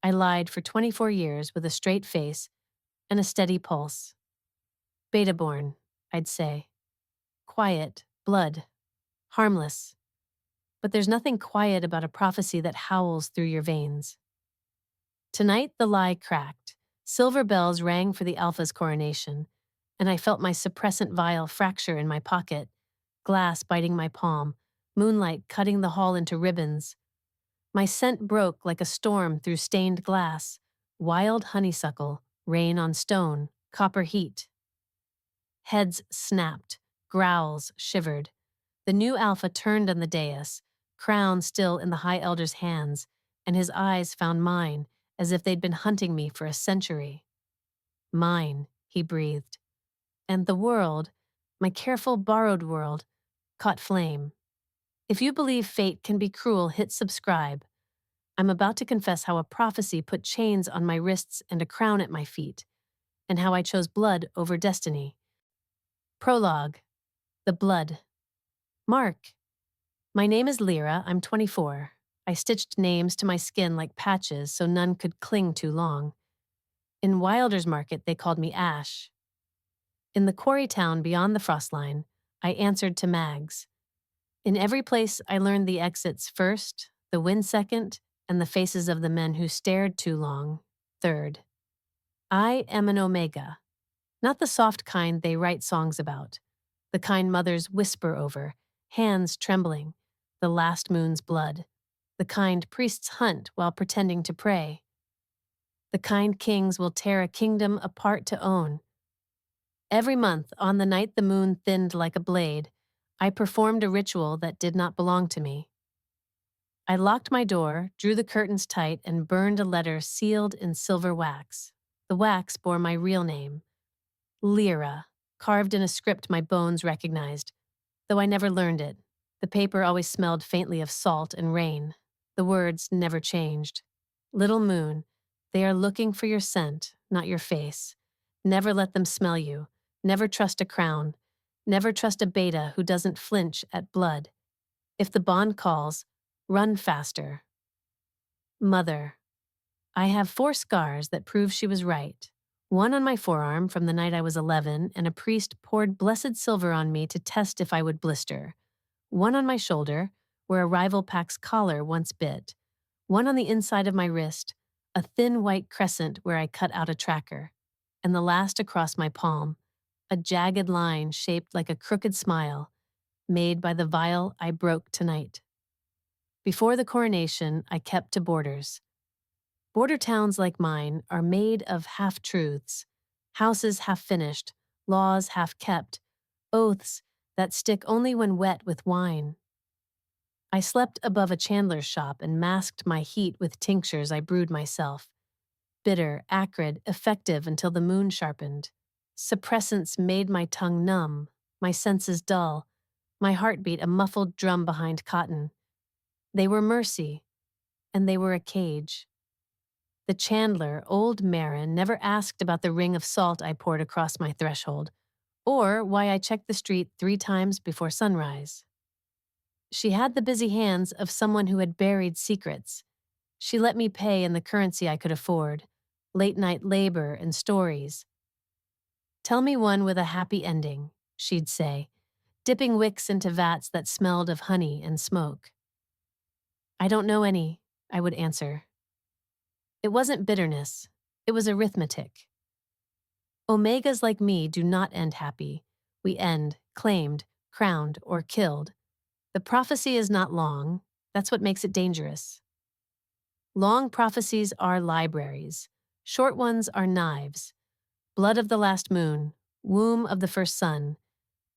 I lied for 24 years with a straight face and a steady pulse. Beta-born, I'd say. Quiet, blood, harmless. But there's nothing quiet about a prophecy that howls through your veins. Tonight, the lie cracked. Silver bells rang for the Alpha's coronation, and I felt my suppressant vial fracture in my pocket, glass biting my palm, moonlight cutting the hall into ribbons. My scent broke like a storm through stained glass, wild honeysuckle, rain on stone, copper heat. Heads snapped, growls shivered. The new Alpha turned on the dais, crown still in the High Elder's hands, and his eyes found mine, as if they'd been hunting me for a century. Mine, he breathed. And the world, my careful borrowed world, caught flame. If you believe fate can be cruel, hit subscribe. I'm about to confess how a prophecy put chains on my wrists and a crown at my feet, and how I chose blood over destiny. Prologue. The blood. Mark. My name is Lyra, I'm 24. I stitched names to my skin like patches so none could cling too long. In Wilder's Market, they called me Ash. In the quarry town beyond the frost line, I answered to Mags. In every place, I learned the exits first, the win second, and the faces of the men who stared too long, third. I am an Omega, not the soft kind they write songs about, the kind mothers whisper over, hands trembling, the last moon's blood, the kind priests hunt while pretending to pray. The kind kings will tear a kingdom apart to own. Every month, on the night the moon thinned like a blade, I performed a ritual that did not belong to me. I locked my door, drew the curtains tight, and burned a letter sealed in silver wax. The wax bore my real name, Lyra, carved in a script my bones recognized, though I never learned it. The paper always smelled faintly of salt and rain. The words never changed. Little moon, they are looking for your scent, not your face. Never let them smell you. Never trust a crown. Never trust a beta who doesn't flinch at blood. If the bond calls, run faster. Mother. I have 4 scars that prove she was right. One on my forearm from the night I was 11, and a priest poured blessed silver on me to test if I would blister. One on my shoulder, where a rival pack's collar once bit. One on the inside of my wrist, a thin white crescent where I cut out a tracker. And the last across my palm, a jagged line shaped like a crooked smile, made by the vial I broke tonight. Before the coronation, I kept to borders. Border towns like mine are made of half-truths, houses half-finished, laws half-kept, oaths that stick only when wet with wine. I slept above a chandler's shop and masked my heat with tinctures I brewed myself. Bitter, acrid, effective until the moon sharpened. Suppressants made my tongue numb, my senses dull, my heartbeat a muffled drum behind cotton. They were mercy, and they were a cage. The chandler, old Marin, never asked about the ring of salt I poured across my threshold, or why I checked the street 3 times before sunrise. She had the busy hands of someone who had buried secrets. She let me pay in the currency I could afford, late-night labor and stories. Tell me one with a happy ending, she'd say, dipping wicks into vats that smelled of honey and smoke. I don't know any, I would answer. It wasn't bitterness, it was arithmetic. Omegas like me do not end happy. We end, claimed, crowned, or killed. The prophecy is not long, that's what makes it dangerous. Long prophecies are libraries. Short ones are knives. Blood of the last moon, womb of the first sun.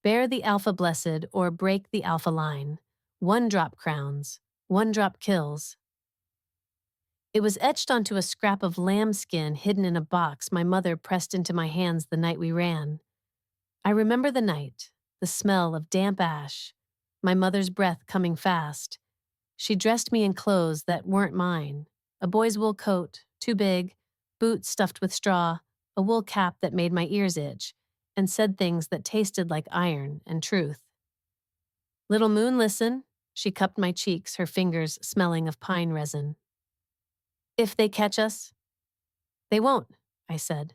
Bear the alpha blessed or break the alpha line. 1-drop crowns, 1-drop kills. It was etched onto a scrap of lambskin hidden in a box my mother pressed into my hands the night we ran. I remember the night, the smell of damp ash, my mother's breath coming fast. She dressed me in clothes that weren't mine. A boy's wool coat, too big, boots stuffed with straw, a wool cap that made my ears itch, and said things that tasted like iron and truth. Little moon, listen. She cupped my cheeks, her fingers smelling of pine resin. If they catch us, they won't, I said.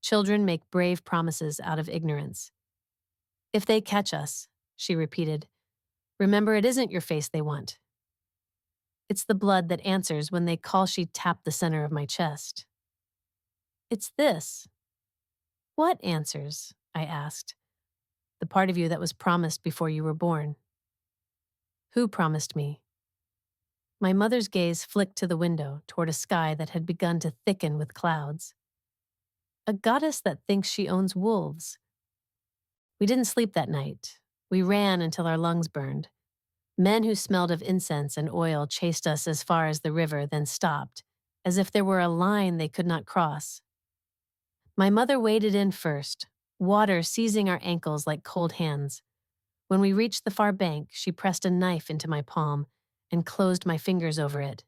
Children make brave promises out of ignorance. If they catch us, she repeated, remember it isn't your face they want. It's the blood that answers when they call. She tapped the center of my chest. It's this. What answers? I asked. The part of you that was promised before you were born. Who promised me? My mother's gaze flicked to the window toward a sky that had begun to thicken with clouds. A goddess that thinks she owns wolves. We didn't sleep that night. We ran until our lungs burned. Men who smelled of incense and oil chased us as far as the river, then stopped, as if there were a line they could not cross. My mother waded in first, water seizing our ankles like cold hands. When we reached the far bank, she pressed a knife into my palm and closed my fingers over it.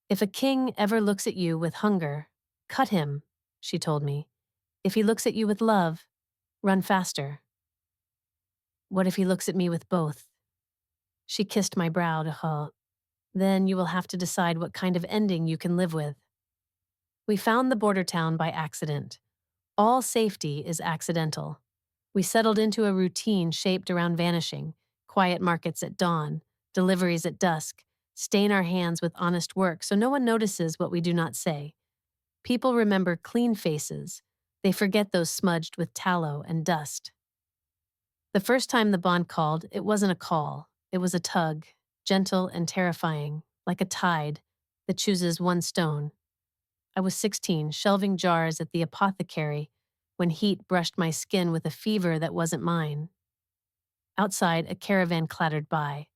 If a king ever looks at you with hunger, cut him, she told me. If he looks at you with love, run faster. What if he looks at me with both? She kissed my brow. Then you will have to decide what kind of ending you can live with. We found the border town by accident. All safety is accidental. We settled into a routine shaped around vanishing, quiet markets at dawn, deliveries at dusk, stain our hands with honest work so no one notices what we do not say. People remember clean faces. They forget those smudged with tallow and dust. The first time the bond called, it wasn't a call. It was a tug, gentle and terrifying, like a tide that chooses one stone. I was 16, shelving jars at the apothecary when heat brushed my skin with a fever that wasn't mine. Outside, a caravan clattered by.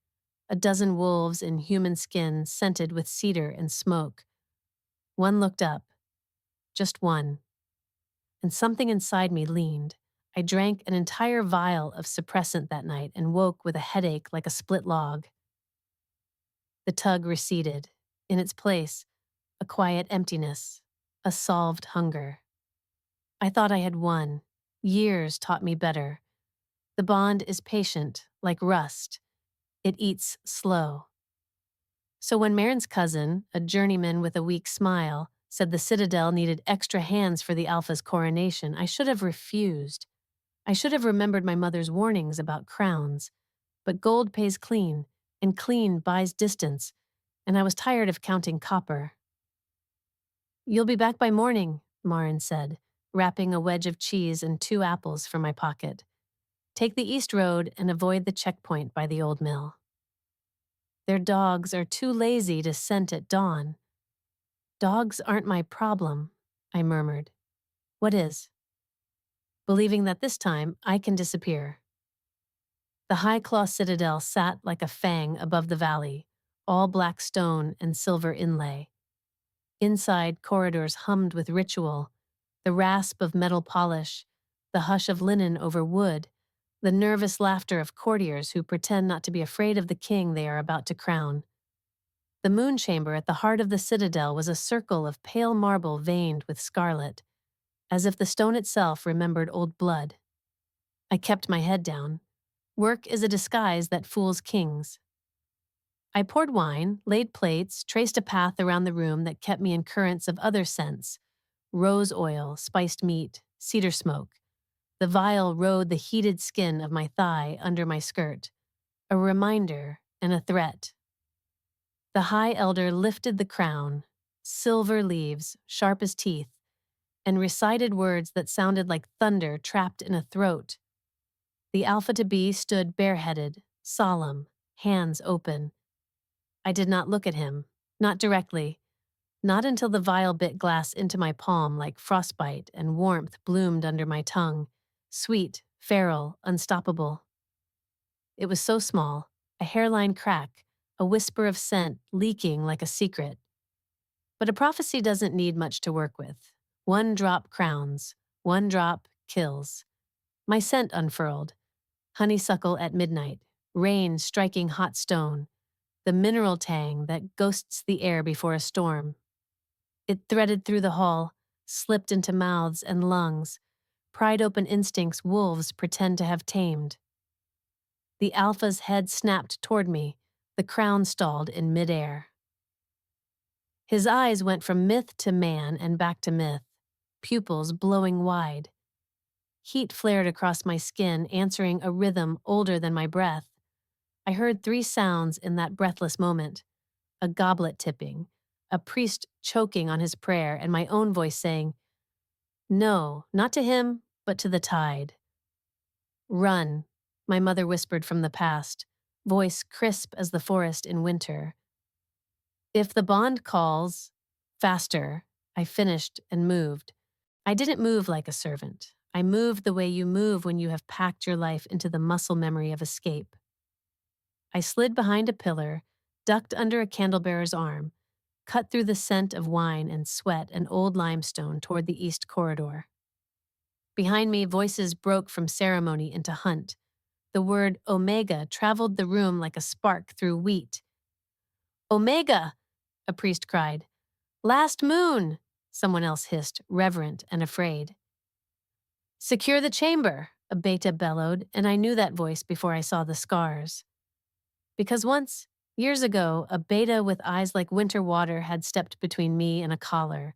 A dozen wolves in human skin scented with cedar and smoke. One looked up. Just one. And something inside me leaned. I drank an entire vial of suppressant that night and woke with a headache like a split log. The tug receded. In its place, a quiet emptiness, a solved hunger. I thought I had won. Years taught me better. The bond is patient, like rust. It eats slow. So when Marin's cousin, a journeyman with a weak smile, said the Citadel needed extra hands for the Alpha's coronation, I should have refused. I should have remembered my mother's warnings about crowns. But gold pays clean, and clean buys distance, and I was tired of counting copper. You'll be back by morning, Marin said, wrapping a wedge of cheese and 2 apples for my pocket. Take the east road and avoid the checkpoint by the old mill. Their dogs are too lazy to scent at dawn. Dogs aren't my problem, I murmured. What is? Believing that this time I can disappear. The high claw citadel sat like a fang above the valley, all black stone and silver inlay. Inside, corridors hummed with ritual, the rasp of metal polish, the hush of linen over wood, the nervous laughter of courtiers who pretend not to be afraid of the king they are about to crown. The moon chamber at the heart of the citadel was a circle of pale marble veined with scarlet, as if the stone itself remembered old blood. I kept my head down. Work is a disguise that fools kings. I poured wine, laid plates, traced a path around the room that kept me in currents of other scents: rose oil, spiced meat, cedar smoke. The vial rode the heated skin of my thigh under my skirt, a reminder and a threat. The high elder lifted the crown, silver leaves, sharp as teeth, and recited words that sounded like thunder trapped in a throat. The Alpha-to-be stood bareheaded, solemn, hands open. I did not look at him, not directly, not until the vial bit glass into my palm like frostbite and warmth bloomed under my tongue, sweet, feral, unstoppable. It was so small, a hairline crack, a whisper of scent leaking like a secret. But a prophecy doesn't need much to work with. 1 drop crowns, 1 drop kills. My scent unfurled. Honeysuckle at midnight, rain striking hot stone, the mineral tang that ghosts the air before a storm. It threaded through the hall, slipped into mouths and lungs, pried open instincts wolves pretend to have tamed. The Alpha's head snapped toward me, the crown stalled in midair. His eyes went from myth to man and back to myth, pupils blowing wide. Heat flared across my skin, answering a rhythm older than my breath. I heard three sounds in that breathless moment: a goblet tipping, a priest choking on his prayer, and my own voice saying, "No, not to him, but to the tide." "Run," my mother whispered from the past, voice crisp as the forest in winter. "If the bond calls, faster." I finished and moved. I didn't move like a servant. I moved the way you move when you have packed your life into the muscle memory of escape. I slid behind a pillar, ducked under a candlebearer's arm, cut through the scent of wine and sweat and old limestone toward the east corridor. Behind me, voices broke from ceremony into hunt. The word Omega traveled the room like a spark through wheat. "Omega!" a priest cried. "Last moon!" someone else hissed, reverent and afraid. "Secure the chamber!" a beta bellowed, and I knew that voice before I saw the scars. Because once, years ago, a beta with eyes like winter water had stepped between me and a collar.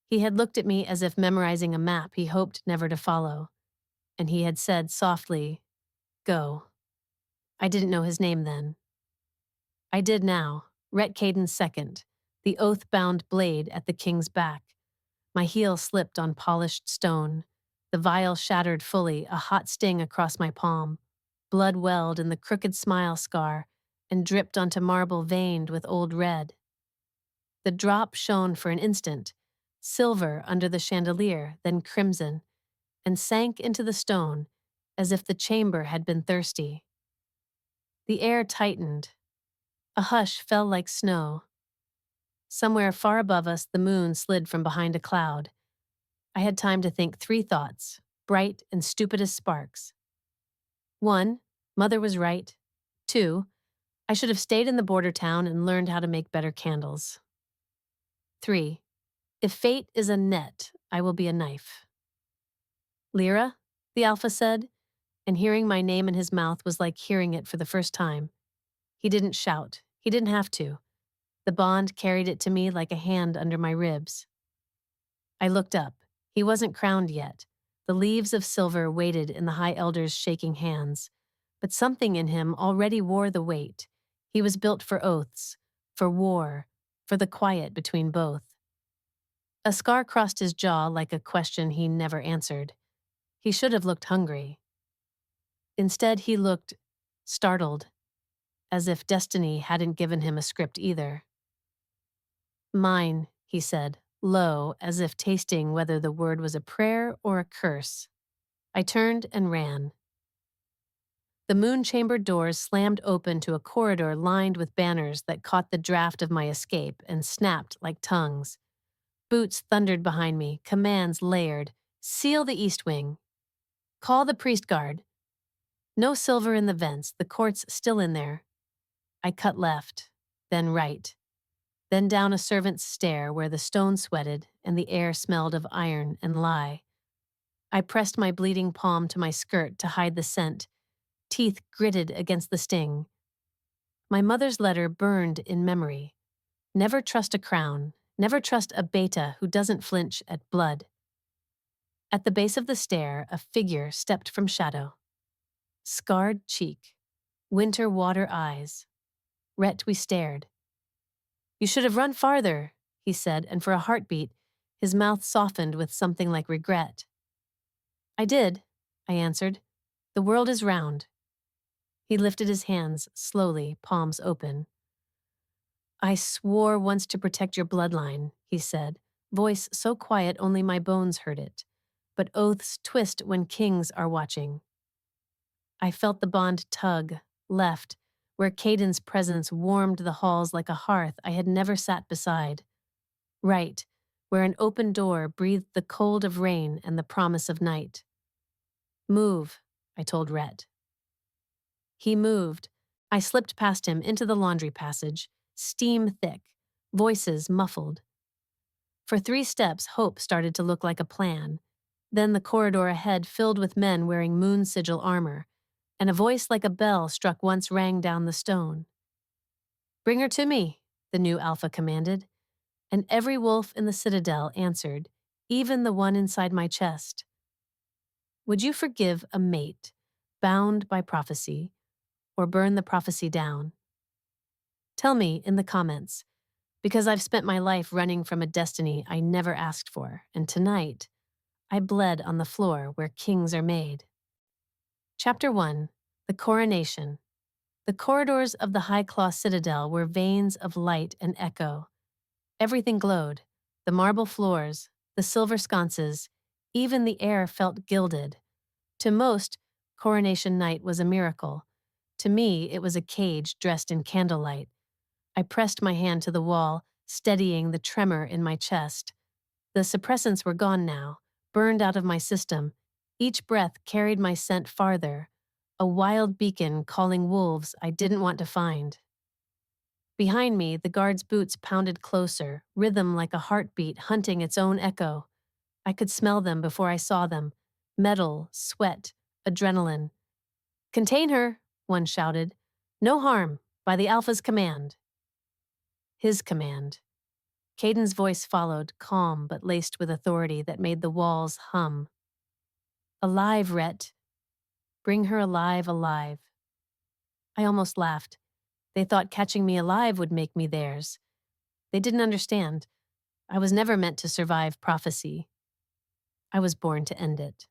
He had looked at me as if memorizing a map he hoped never to follow, and he had said softly, "Go." I didn't know his name then. I did now. Rhett Caden's second, the oath-bound blade at the king's back. My heel slipped on polished stone. The vial shattered fully, a hot sting across my palm. Blood welled in the crooked smile scar and dripped onto marble veined with old red. The drop shone for an instant, silver under the chandelier, then crimson, and sank into the stone as if the chamber had been thirsty. The air tightened. A hush fell like snow. Somewhere far above us, the moon slid from behind a cloud. I had time to think three thoughts, bright and stupid as sparks. 1, Mother was right. 2, I should have stayed in the border town and learned how to make better candles. 3, if fate is a net, I will be a knife. "Lyra?" the Alpha said, and hearing my name in his mouth was like hearing it for the first time. He didn't shout. He didn't have to. The bond carried it to me like a hand under my ribs. I looked up. He wasn't crowned yet. The leaves of silver waited in the High Elder's shaking hands, but something in him already wore the weight. He was built for oaths, for war, for the quiet between both. A scar crossed his jaw like a question he never answered. He should have looked hungry. Instead, he looked startled, as if destiny hadn't given him a script either. "Mine," he said, low, as if tasting whether the word was a prayer or a curse. I turned and ran. The moon-chambered doors slammed open to a corridor lined with banners that caught the draft of my escape and snapped like tongues. Boots thundered behind me, commands layered. "Seal the east wing. Call the priest guard. No silver in the vents, the court's still in there." I cut left, then right, then down a servant's stair where the stone sweated and the air smelled of iron and lye. I pressed my bleeding palm to my skirt to hide the scent, teeth gritted against the sting. My mother's letter burned in memory. Never trust a crown, never trust a beta who doesn't flinch at blood. At the base of the stair, a figure stepped from shadow. Scarred cheek, winter water eyes. Rhett, we stared. "You should have run farther," he said, and for a heartbeat, his mouth softened with something like regret. "I did," I answered. "The world is round." He lifted his hands slowly, palms open. "I swore once to protect your bloodline," he said, voice so quiet only my bones heard it. But oaths twist when kings are watching. I felt the bond tug, left, where Caden's presence warmed the halls like a hearth I had never sat beside. Right, where an open door breathed the cold of rain and the promise of night. "Move," I told Rhett. He moved. I slipped past him into the laundry passage, steam thick, voices muffled. For 3 steps, hope started to look like a plan. Then the corridor ahead filled with men wearing moon sigil armor, and a voice like a bell struck once rang down the stone. "Bring her to me," the new Alpha commanded. and every wolf in the citadel answered, even the one inside my chest. Would you forgive a mate, bound by prophecy, or burn the prophecy down? Tell me in the comments, because I've spent my life running from a destiny I never asked for, and tonight, I bled on the floor where kings are made. Chapter 1. The Coronation. The corridors of the High Claw Citadel were veins of light and echo. Everything glowed, the marble floors, the silver sconces, even the air felt gilded. To most, coronation night was a miracle. To me, it was a cage dressed in candlelight. I pressed my hand to the wall, steadying the tremor in my chest. The suppressants were gone now, burned out of my system. Each breath carried my scent farther, a wild beacon calling wolves I didn't want to find. Behind me, the guard's boots pounded closer, rhythm like a heartbeat hunting its own echo. I could smell them before I saw them. Metal, sweat, adrenaline. "Contain her," one shouted. "No harm, by the Alpha's command." His command. Caden's voice followed, calm but laced with authority that made the walls hum. "Alive, Rhett. Bring her alive, alive." I almost laughed. They thought catching me alive would make me theirs. They didn't understand. I was never meant to survive prophecy. I was born to end it.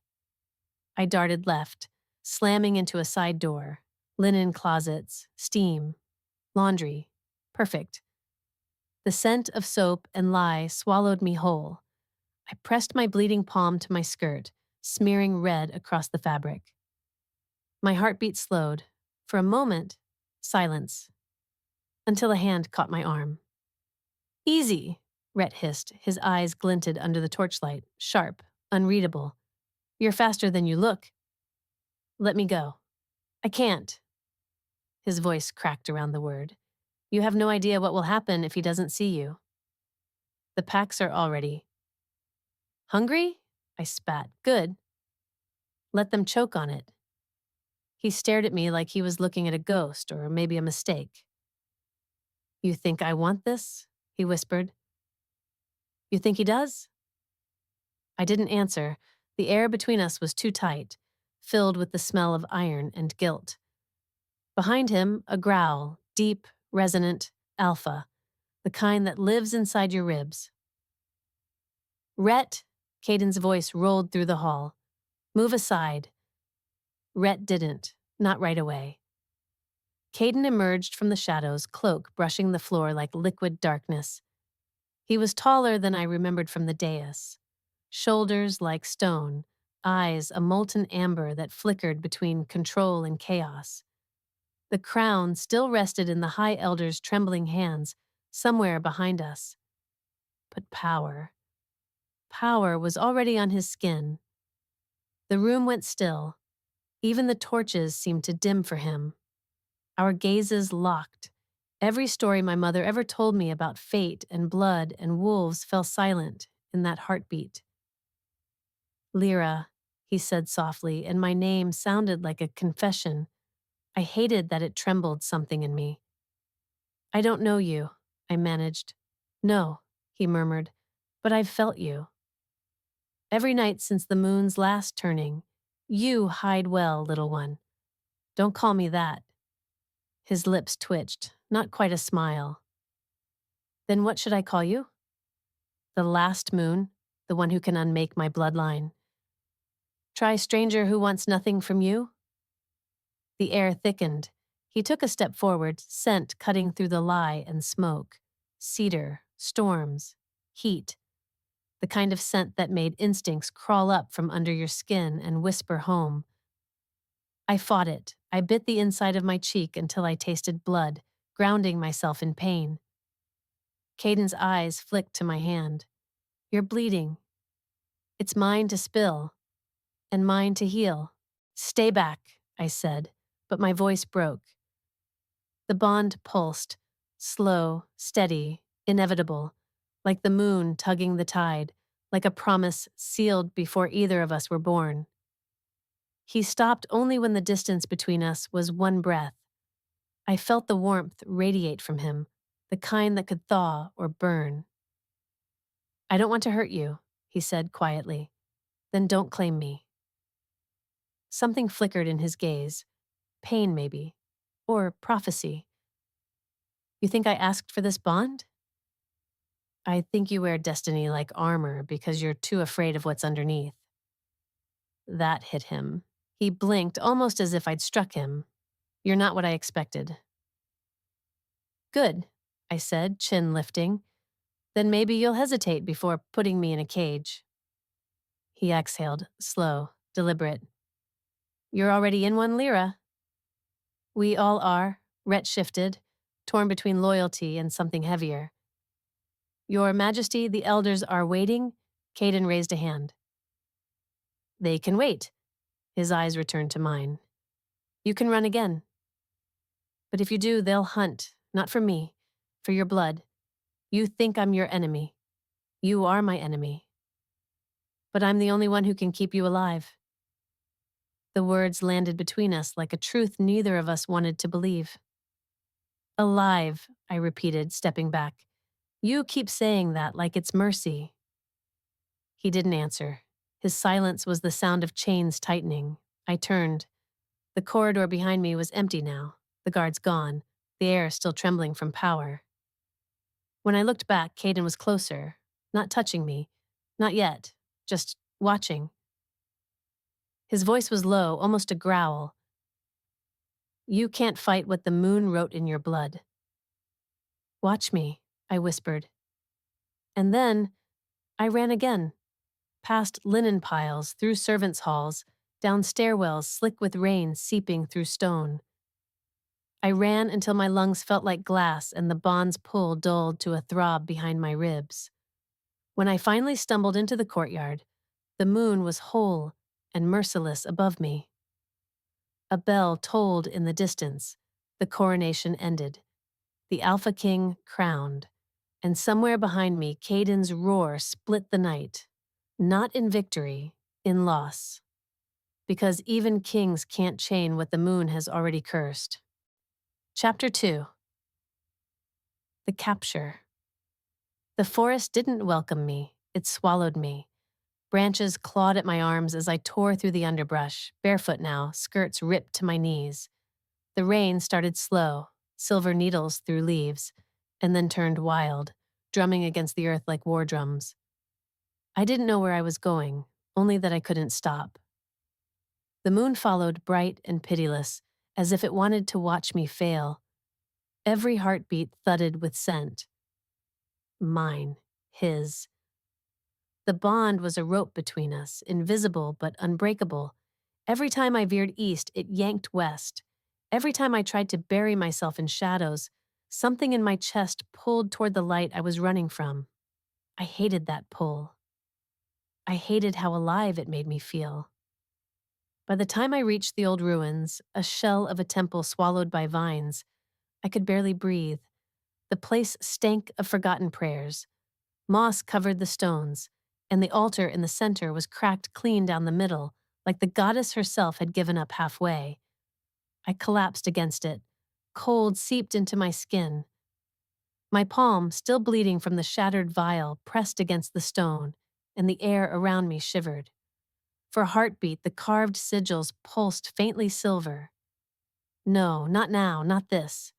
I darted left, slamming into a side door. Linen closets, steam, laundry. Perfect. The scent of soap and lye swallowed me whole. I pressed my bleeding palm to my skirt, smearing red across the fabric. My heartbeat slowed. For a moment, silence. Until a hand caught my arm. "Easy," Rhett hissed. His eyes glinted under the torchlight, sharp, unreadable. "You're faster than you look." "Let me go." "I can't." His voice cracked around the word. "You have no idea what will happen if he doesn't see you." "The packs are all ready." "Hungry?" I spat. "Good." "Let them choke on it." He stared at me like he was looking at a ghost or maybe a mistake. "You think I want this?" he whispered. "You think he does?" I didn't answer. The air between us was too tight, filled with the smell of iron and guilt. Behind him, a growl, deep, resonant, alpha, the kind that lives inside your ribs. "Rhett," Caden's voice rolled through the hall. "Move aside." Rhett didn't, not right away. Caden emerged from the shadows, cloak brushing the floor like liquid darkness. He was taller than I remembered from the dais. Shoulders like stone, eyes a molten amber that flickered between control and chaos. The crown still rested in the High Elder's trembling hands, somewhere behind us. But power was already on his skin. The room went still. Even the torches seemed to dim for him. Our gazes locked. Every story my mother ever told me about fate and blood and wolves fell silent in that heartbeat. "Lyra," he said softly, and my name sounded like a confession. I hated that it trembled something in me. "I don't know you," I managed. "No," he murmured, "but I've felt you. Every night since the moon's last turning. You hide well, little one. Don't call me that." His lips twitched, not quite a smile. "Then what should I call you?" "The last moon, the one who can unmake my bloodline." "Try stranger who wants nothing from you?" The air thickened. He took a step forward, scent cutting through the lie and smoke. Cedar, storms, heat. The kind of scent that made instincts crawl up from under your skin and whisper home. I fought it. I bit the inside of my cheek until I tasted blood, grounding myself in pain. Caden's eyes flicked to my hand. "You're bleeding." "It's mine to spill. And mine to heal." "Stay back," I said, but my voice broke. The bond pulsed, slow, steady, inevitable, like the moon tugging the tide, like a promise sealed before either of us were born. He stopped only when the distance between us was one breath. I felt the warmth radiate from him, the kind that could thaw or burn. I don't want to hurt you, he said quietly. Then don't claim me. Something flickered in his gaze. Pain, maybe. Or prophecy. You think I asked for this bond? I think you wear destiny like armor because you're too afraid of what's underneath. That hit him. He blinked almost as if I'd struck him. You're not what I expected. Good, I said, chin lifting. Then maybe you'll hesitate before putting me in a cage. He exhaled, slow, deliberate. You're already in one, Lyra. We all are, Rhett shifted, torn between loyalty and something heavier. Your Majesty, the elders are waiting. Caden raised a hand. They can wait. His eyes returned to mine. You can run again. But if you do, they'll hunt, not for me, for your blood. You think I'm your enemy. You are my enemy. But I'm the only one who can keep you alive. The words landed between us like a truth neither of us wanted to believe. Alive, I repeated, stepping back. You keep saying that like it's mercy. He didn't answer. His silence was the sound of chains tightening. I turned. The corridor behind me was empty now, the guards gone, the air still trembling from power. When I looked back, Caden was closer, not touching me, not yet, just watching. His voice was low, almost a growl. You can't fight what the moon wrote in your blood. Watch me, I whispered. And then I ran again, past linen piles, through servants' halls, down stairwells slick with rain seeping through stone. I ran until my lungs felt like glass and the bond's pull dulled to a throb behind my ribs. When I finally stumbled into the courtyard, the moon was whole and merciless above me. A bell tolled in the distance. The coronation ended. The Alpha King crowned. And somewhere behind me, Caden's roar split the night. Not in victory, in loss. Because even kings can't chain what the moon has already cursed. Chapter 2. The Capture. The forest didn't welcome me. It swallowed me. Branches clawed at my arms as I tore through the underbrush, barefoot now, skirts ripped to my knees. The rain started slow, silver needles through leaves, and then turned wild, drumming against the earth like war drums. I didn't know where I was going, only that I couldn't stop. The moon followed, bright and pitiless, as if it wanted to watch me fail. Every heartbeat thudded with scent. Mine, his. The bond was a rope between us, invisible but unbreakable. Every time I veered east, it yanked west. Every time I tried to bury myself in shadows, something in my chest pulled toward the light I was running from. I hated that pull. I hated how alive it made me feel. By the time I reached the old ruins, a shell of a temple swallowed by vines, I could barely breathe. The place stank of forgotten prayers. Moss covered the stones, and the altar in the center was cracked clean down the middle, like the goddess herself had given up halfway. I collapsed against it. Cold seeped into my skin. My palm, still bleeding from the shattered vial, pressed against the stone, and the air around me shivered. For a heartbeat, the carved sigils pulsed faintly silver. No, not now, not this.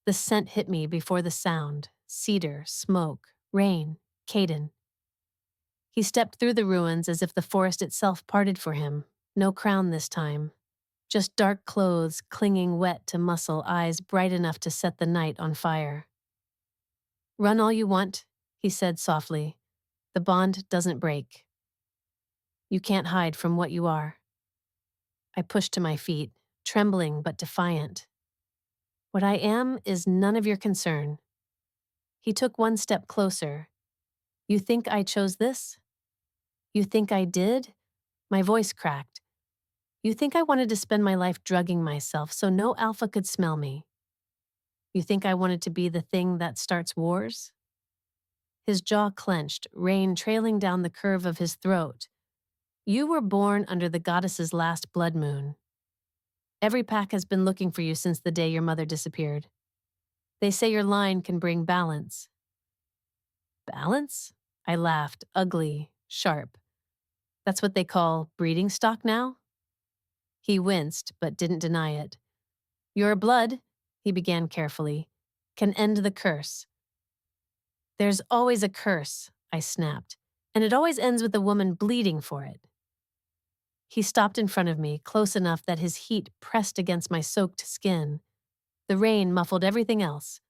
The scent hit me before the sound. Cedar, smoke, rain, Caden. He stepped through the ruins as if the forest itself parted for him. No crown this time. Just dark clothes clinging wet to muscle, eyes bright enough to set the night on fire. Run all you want, he said softly. The bond doesn't break. You can't hide from what you are. I pushed to my feet, trembling but defiant. What I am is none of your concern. He took one step closer. You think I chose this? You think I did? My voice cracked. You think I wanted to spend my life drugging myself so no alpha could smell me? You think I wanted to be the thing that starts wars? His jaw clenched, rain trailing down the curve of his throat. You were born under the goddess's last blood moon. Every pack has been looking for you since the day your mother disappeared. They say your line can bring balance. Balance? I laughed, ugly, sharp. That's what they call breeding stock now? He winced, but didn't deny it. Your blood, he began carefully, can end the curse. There's always a curse, I snapped, and it always ends with a woman bleeding for it. He stopped in front of me, close enough that his heat pressed against my soaked skin. The rain muffled everything else.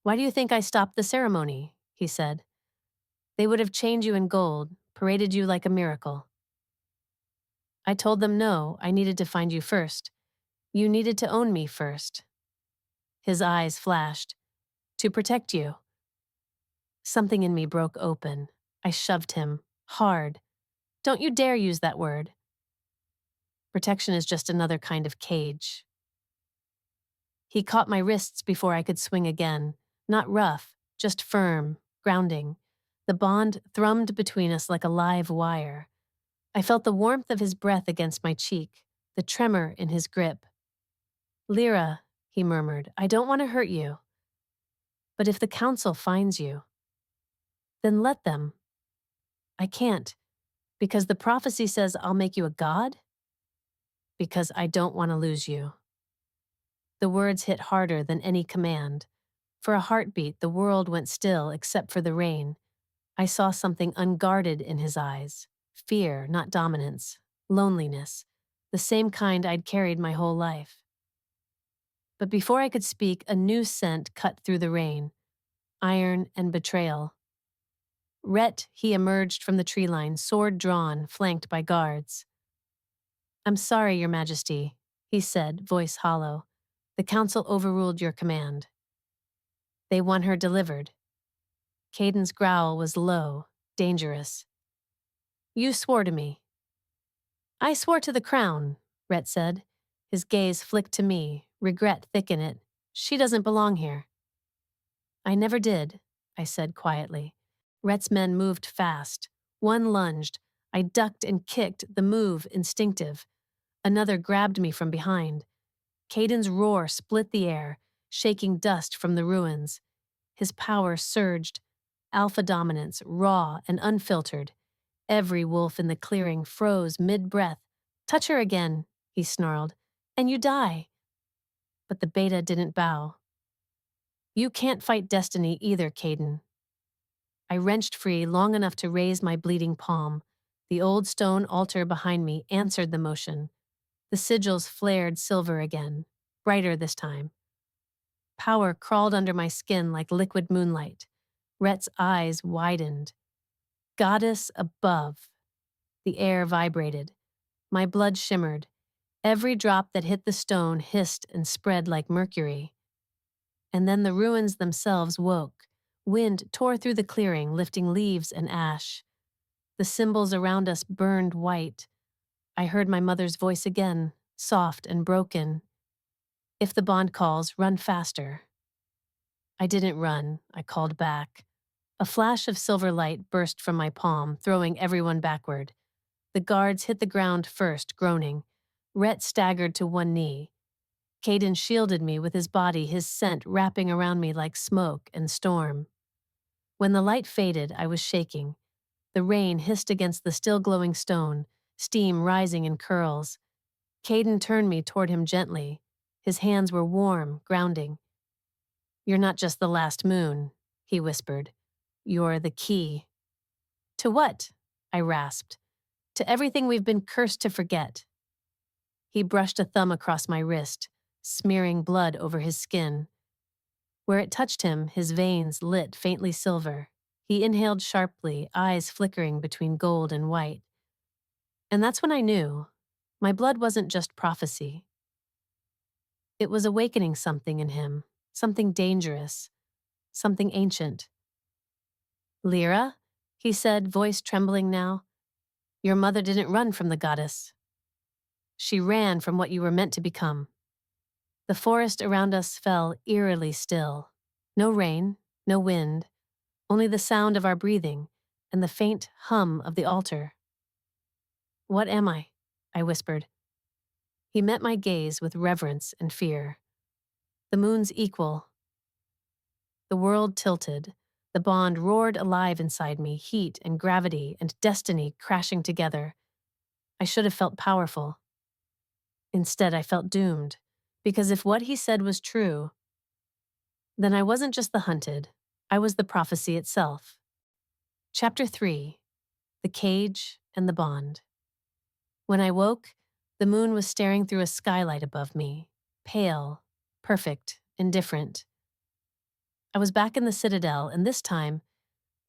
Why do you think I stopped the ceremony? He said. They would have chained you in gold, paraded you like a miracle. I told them no, I needed to find you first. You needed to own me first. His eyes flashed. To protect you. Something in me broke open. I shoved him. Hard. Don't you dare use that word. Protection is just another kind of cage. He caught my wrists before I could swing again. Not rough, just firm, grounding. The bond thrummed between us like a live wire. I felt the warmth of his breath against my cheek, the tremor in his grip. Lyra, he murmured, I don't want to hurt you. But if the council finds you, then let them. I can't, because the prophecy says I'll make you a god? Because I don't want to lose you. The words hit harder than any command. For a heartbeat, the world went still except for the rain. I saw something unguarded in his eyes. Fear, not dominance. Loneliness. The same kind I'd carried my whole life. But before I could speak, a new scent cut through the rain. Iron and betrayal. Rhett, he emerged from the tree line, sword drawn, flanked by guards. I'm sorry, Your Majesty, he said, voice hollow. The council overruled your command. They want her delivered. Caden's growl was low, dangerous. You swore to me. I swore to the crown, Rhett said. His gaze flicked to me, regret thick in it. She doesn't belong here. I never did, I said quietly. Rhett's men moved fast. One lunged. I ducked and kicked, the move instinctive. Another grabbed me from behind. Caden's roar split the air, shaking dust from the ruins. His power surged. Alpha dominance, raw and unfiltered. Every wolf in the clearing froze mid-breath. Touch her again, he snarled, and you die. But the beta didn't bow. You can't fight destiny either, Caden. I wrenched free long enough to raise my bleeding palm. The old stone altar behind me answered the motion. The sigils flared silver again, brighter this time. Power crawled under my skin like liquid moonlight. Rhett's eyes widened. Goddess above. The air vibrated. My blood shimmered. Every drop that hit the stone hissed and spread like mercury. And then the ruins themselves woke. Wind tore through the clearing, lifting leaves and ash. The symbols around us burned white. I heard my mother's voice again, soft and broken. If the bond calls, run faster. I didn't run, I called back. A flash of silver light burst from my palm, throwing everyone backward. The guards hit the ground first, groaning. Rhett staggered to one knee. Caden shielded me with his body, his scent wrapping around me like smoke and storm. When the light faded, I was shaking. The rain hissed against the still glowing stone, steam rising in curls. Caden turned me toward him gently. His hands were warm, grounding. You're not just the last moon, he whispered. You're the key. To what? I rasped. To everything we've been cursed to forget. He brushed a thumb across my wrist, smearing blood over his skin. Where it touched him, his veins lit faintly silver. He inhaled sharply, eyes flickering between gold and white. And that's when I knew. My blood wasn't just prophecy. It was awakening something in him, something dangerous, something ancient. Lyra, he said, voice trembling now. Your mother didn't run from the goddess. She ran from what you were meant to become. The forest around us fell eerily still. No rain, no wind, only the sound of our breathing and the faint hum of the altar. What am I? I whispered. He met my gaze with reverence and fear. The moon's equal. The world tilted. The bond roared alive inside me, heat and gravity and destiny crashing together. I should have felt powerful. Instead, I felt doomed, because if what he said was true, then I wasn't just the hunted, I was the prophecy itself. Chapter 3: The Cage and the Bond. When I woke, the moon was staring through a skylight above me, pale, perfect, indifferent. I was back in the citadel, and this time,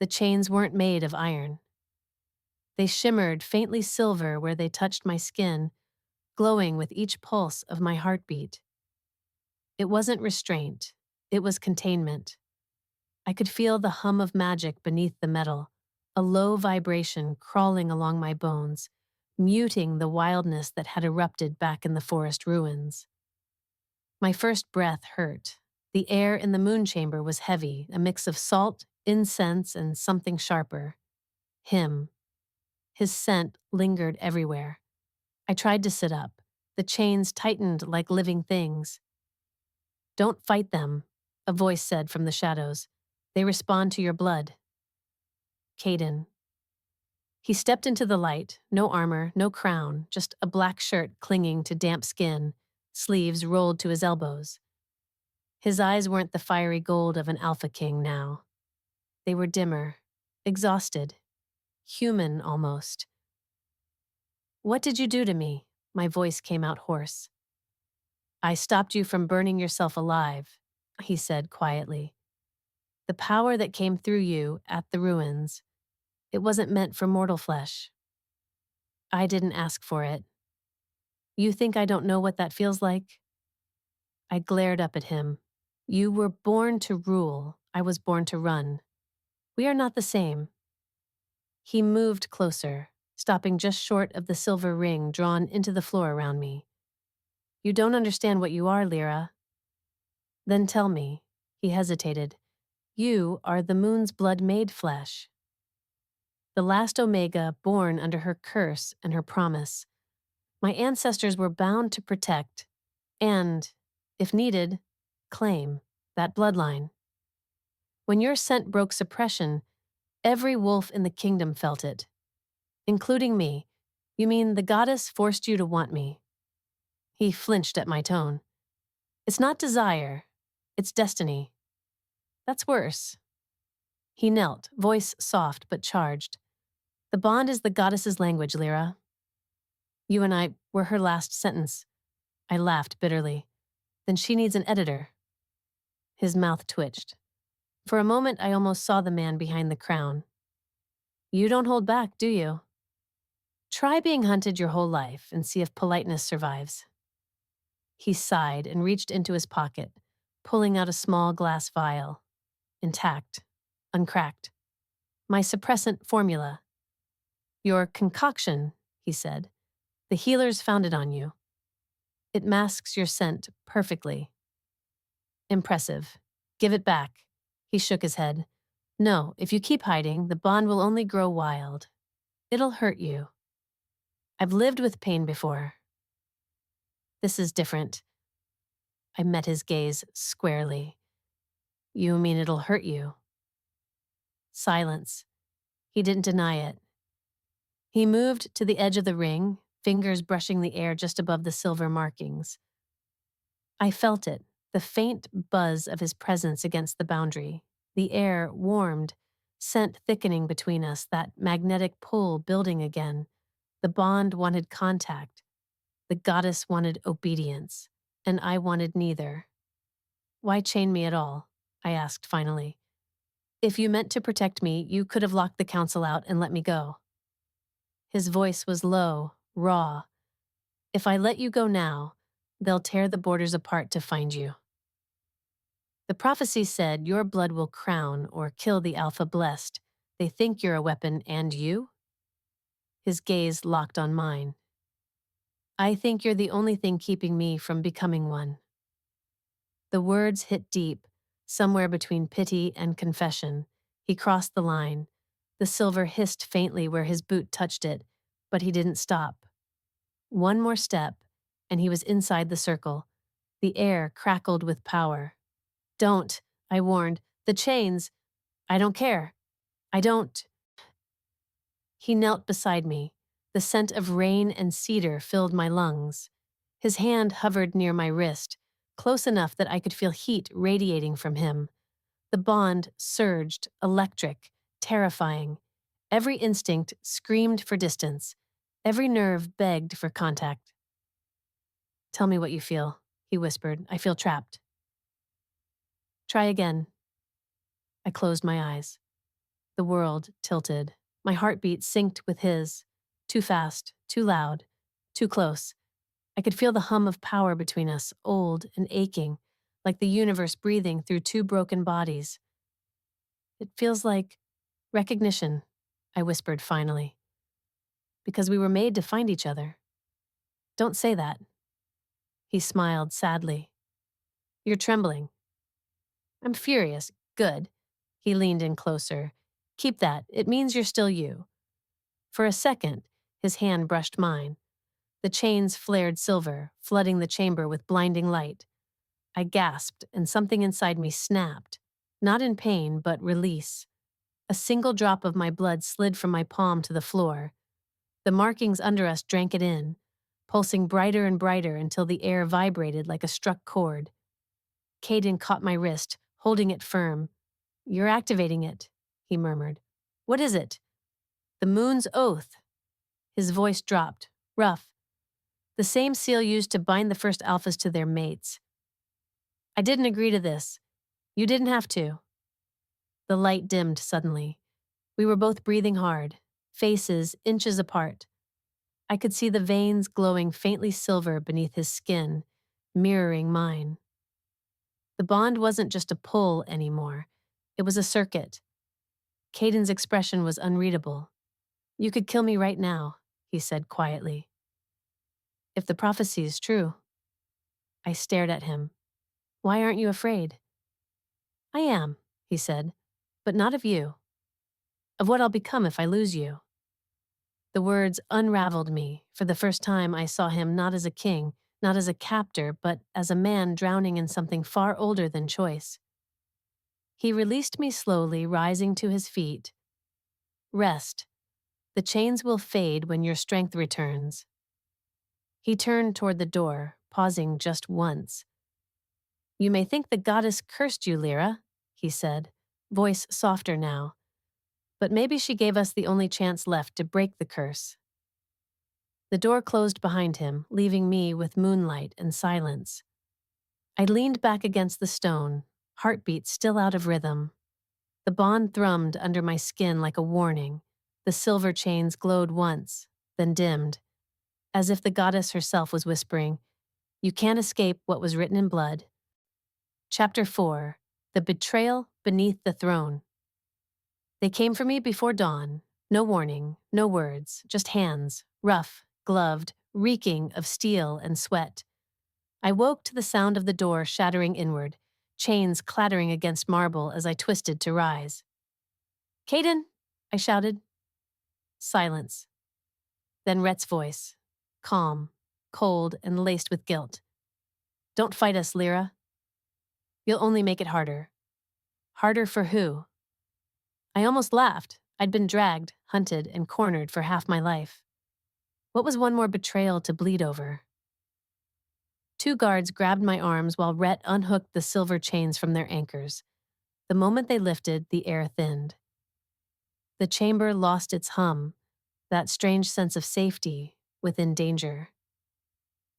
the chains weren't made of iron. They shimmered faintly silver where they touched my skin, glowing with each pulse of my heartbeat. It wasn't restraint, it was containment. I could feel the hum of magic beneath the metal, a low vibration crawling along my bones, muting the wildness that had erupted back in the forest ruins. My first breath hurt. The air in the moon chamber was heavy, a mix of salt, incense, and something sharper. Him. His scent lingered everywhere. I tried to sit up. The chains tightened like living things. "Don't fight them," a voice said from the shadows. "They respond to your blood." Caden. He stepped into the light, no armor, no crown, just a black shirt clinging to damp skin, sleeves rolled to his elbows. His eyes weren't the fiery gold of an alpha king now. They were dimmer, exhausted, human almost. "What did you do to me?" My voice came out hoarse. "I stopped you from burning yourself alive," he said quietly. "The power that came through you at the ruins, it wasn't meant for mortal flesh. I didn't ask for it. You think I don't know what that feels like?" I glared up at him. "You were born to rule. I was born to run. We are not the same." He moved closer, stopping just short of the silver ring drawn into the floor around me. "You don't understand what you are, Lyra." "Then tell me." He hesitated. "You are the moon's blood-made flesh. The last Omega born under her curse and her promise. My ancestors were bound to protect and, if needed, claim that bloodline. When your scent broke suppression, every wolf in the kingdom felt it, including me. You mean the goddess forced you to want me?" He flinched at my tone. "It's not desire, it's destiny." "That's worse." He knelt, voice soft but charged. "The bond is the goddess's language, Lyra. You and I were her last sentence." I laughed bitterly. "Then she needs an editor." His mouth twitched. For a moment, I almost saw the man behind the crown. "You don't hold back, do you? Try being hunted your whole life and see if politeness survives." He sighed and reached into his pocket, pulling out a small glass vial. Intact, uncracked. "My suppressant formula." "Your concoction," he said. "The healers found it on you. It masks your scent perfectly." "Impressive. Give it back." He shook his head. "No, if you keep hiding, the bond will only grow wild. It'll hurt you. I've lived with pain before. This is different." I met his gaze squarely. "You mean it'll hurt you?" Silence. He didn't deny it. He moved to the edge of the ring, fingers brushing the air just above the silver markings. I felt it, the faint buzz of his presence against the boundary. The air warmed, scent thickening between us, that magnetic pull building again. The bond wanted contact. The goddess wanted obedience, and I wanted neither. "Why chain me at all?" I asked finally. "If you meant to protect me, you could have locked the council out and let me go." His voice was low, raw. "If I let you go now, they'll tear the borders apart to find you. The prophecy said your blood will crown or kill the Alpha Blessed. They think you're a weapon, and you?" His gaze locked on mine. "I think you're the only thing keeping me from becoming one." The words hit deep, somewhere between pity and confession. He crossed the line. The silver hissed faintly where his boot touched it, but he didn't stop. One more step, and he was inside the circle. The air crackled with power. "Don't," I warned. "The chains." I don't care. I don't. He knelt beside me. The scent of rain and cedar filled my lungs. His hand hovered near my wrist, close enough that I could feel heat radiating from him. The bond surged, electric, terrifying. Every instinct screamed for distance. Every nerve begged for contact. Tell me what you feel, he whispered. I feel trapped. Try again. I closed my eyes. The world tilted. My heartbeat synced with his. Too fast, too loud, too close. I could feel the hum of power between us, old and aching, like the universe breathing through two broken bodies. It feels like recognition, I whispered finally. Because we were made to find each other. Don't say that. He smiled sadly. You're trembling. I'm furious. Good. He leaned in closer. Keep that. It means you're still you. For a second, his hand brushed mine. The chains flared silver, flooding the chamber with blinding light. I gasped, and something inside me snapped. Not in pain, but release. A single drop of my blood slid from my palm to the floor. The markings under us drank it in, pulsing brighter and brighter until the air vibrated like a struck chord. Caden caught my wrist, holding it firm. You're activating it, he murmured. What is it? The moon's oath. His voice dropped, rough. The same seal used to bind the first alphas to their mates. I didn't agree to this. You didn't have to. The light dimmed suddenly. We were both breathing hard, faces inches apart. I could see the veins glowing faintly silver beneath his skin, mirroring mine. The bond wasn't just a pull anymore. It was a circuit. Caden's expression was unreadable. You could kill me right now, he said quietly. If the prophecy is true. I stared at him. Why aren't you afraid? I am, he said, but not of you. Of what I'll become if I lose you. The words unraveled me. For the first time, I saw him not as a king, not as a captor, but as a man drowning in something far older than choice. He released me slowly, rising to his feet. Rest. The chains will fade when your strength returns. He turned toward the door, pausing just once. You may think the goddess cursed you, Lyra, he said, voice softer now. But maybe she gave us the only chance left to break the curse. The door closed behind him, leaving me with moonlight and silence. I leaned back against the stone, heartbeat still out of rhythm. The bond thrummed under my skin like a warning. The silver chains glowed once, then dimmed, as if the goddess herself was whispering, You can't escape what was written in blood. Chapter 4. The Betrayal Beneath the Throne. They came for me before dawn. No warning, no words, just hands, rough, gloved, reeking of steel and sweat. I woke to the sound of the door shattering inward, chains clattering against marble as I twisted to rise. Caden, I shouted. Silence. Then Rhett's voice, calm, cold, and laced with guilt. Don't fight us, Lyra. You'll only make it harder. Harder for who? I almost laughed. I'd been dragged, hunted, and cornered for half my life. What was one more betrayal to bleed over? Two guards grabbed my arms while Rhett unhooked the silver chains from their anchors. The moment they lifted, the air thinned. The chamber lost its hum, that strange sense of safety within danger.